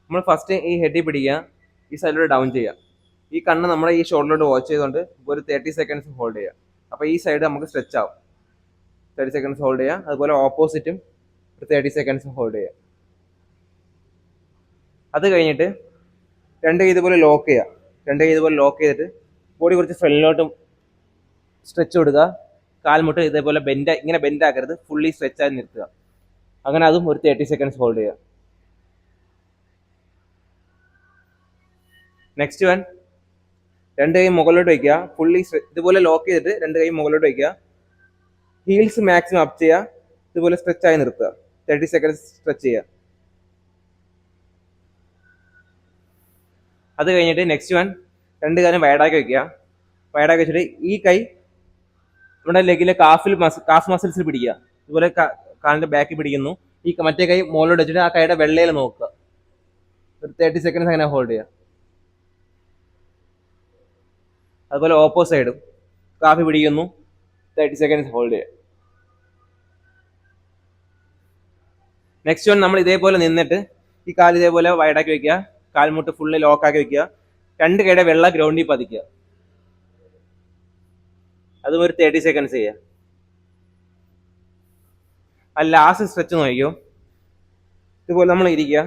നമ്മൾ ഫസ്റ്റ് ഈ ഹെഡിൽ പിടിക്കുക, ഈ സൈഡിലൂടെ ഡൗൺ ചെയ്യുക. ഈ കണ്ണ് നമ്മുടെ ഈ ഷോൾഡറിലോട്ട് വാച്ച് ചെയ്തുകൊണ്ട് ഒരു 30 സെക്കൻഡ്സ് ഹോൾഡ് ചെയ്യുക. അപ്പോൾ ഈ സൈഡ് നമുക്ക് സ്ട്രെച്ച് ആവും. 30 സെക്കൻഡ്സ് ഹോൾഡ് ചെയ്യുക. അതുപോലെ ഓപ്പോസിറ്റും ഒരു 30 സെക്കൻഡ്സ് ഹോൾഡ് ചെയ്യുക. അത് കഴിഞ്ഞിട്ട് രണ്ട് കൈ ഇതുപോലെ ലോക്ക് ചെയ്യുക. രണ്ട് കൈ ഇതുപോലെ ലോക്ക് ചെയ്തിട്ട് ബോഡി കുറച്ച് ഫ്രണ്ടിലോട്ടും സ്ട്രെച്ച് കൊടുക്കുക. കാൽമുട്ട് ഇതേപോലെ ഇങ്ങനെ ബെൻഡ് ആക്കരുത്, ഫുള്ളി സ്ട്രെച്ച് ആയി നിർത്തുക. അങ്ങനെ അതും ഒരു 30 സെക്കൻഡ്സ് ഹോൾഡ് ചെയ്യുക. നെക്സ്റ്റ് വൺ, രണ്ട് കൈ മുകളിലോട്ട് വയ്ക്കുക. ഫുള്ളി ഇതുപോലെ ലോക്ക് ചെയ്തിട്ട് രണ്ട് കൈ മുകളിലോട്ട് വയ്ക്കുക. ഹീൽസ് മാക്സിമം അപ്പ് ചെയ്യുക. ഇതുപോലെ സ്ട്രെച്ച് ആയി നിർത്തുക. 30 സെക്കൻഡ്സ് സ്ട്രെച്ച് ചെയ്യുക. അത് കഴിഞ്ഞിട്ട് നെക്സ്റ്റ് വൺ, രണ്ട് കാലം വൈഡാക്കി വെക്കുക. വൈഡാക്കി വെച്ചിട്ട് ഈ കൈ നമ്മുടെ ലെഗിലെ കാഫ് മസിൽസിൽ പിടിക്കുക. ഇതുപോലെ കാലിന്റെ ബാക്കിൽ പിടിക്കുന്നു. ഈ മറ്റേ കൈ മുകളിലോട്ട് വെച്ചിട്ട് ആ കൈയുടെ വെള്ളയിൽ നോക്കുക. ഒരു 30 സെക്കൻഡ്സ് അങ്ങനെ ഹോൾഡ് ചെയ്യുക. അതുപോലെ ഓപ്പോസിറ്റ് സൈഡും കാഫി പിടിക്കുന്നു, 30 സെക്കൻഡ്സ് ഹോൾഡ് ചെയ്യുക. നെക്സ്റ്റ് വൺ, നമ്മൾ ഇതേപോലെ നിന്നിട്ട് ഈ കാല് ഇതേപോലെ വൈഡാക്കി വെക്കുക. കാൽമുട്ട് ഫുള്ളി ലോക്കാക്കി വെക്കുക. രണ്ട് കൈയുടെ വെള്ള ഗ്രൗണ്ടിൽ പതിക്കുക. അതും ഒരു 30 സെക്കൻഡ്സ് ചെയ്യുക. ആ ലാസ്റ്റ് സ്ട്രെച്ച് നോക്കിയോ. ഇതുപോലെ നമ്മൾ ഇരിക്കുക,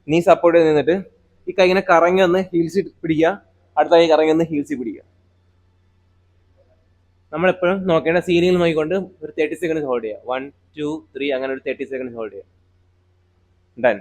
നീ സപ്പോർട്ട് ചെയ്ത് നിന്നിട്ട് ഈ കൈ ഇങ്ങനെ കറങ്ങി വന്ന് ഹീൽസിൽ പിടിക്കുക. അടുത്ത കൈ കറങ്ങി വന്ന് ഹീൽസിൽ പിടിക്കുക. നമ്മളെപ്പോഴും നോക്കേണ്ട സീരിയൽ നോക്കിക്കൊണ്ട് ഒരു 30 സെക്കൻഡ്സ് ഹോൾഡ് ചെയ്യുക. 1 2 3 അങ്ങനെ ഒരു 30 സെക്കൻഡ്സ് ഹോൾഡ് ചെയ്യുക. ഡൺ.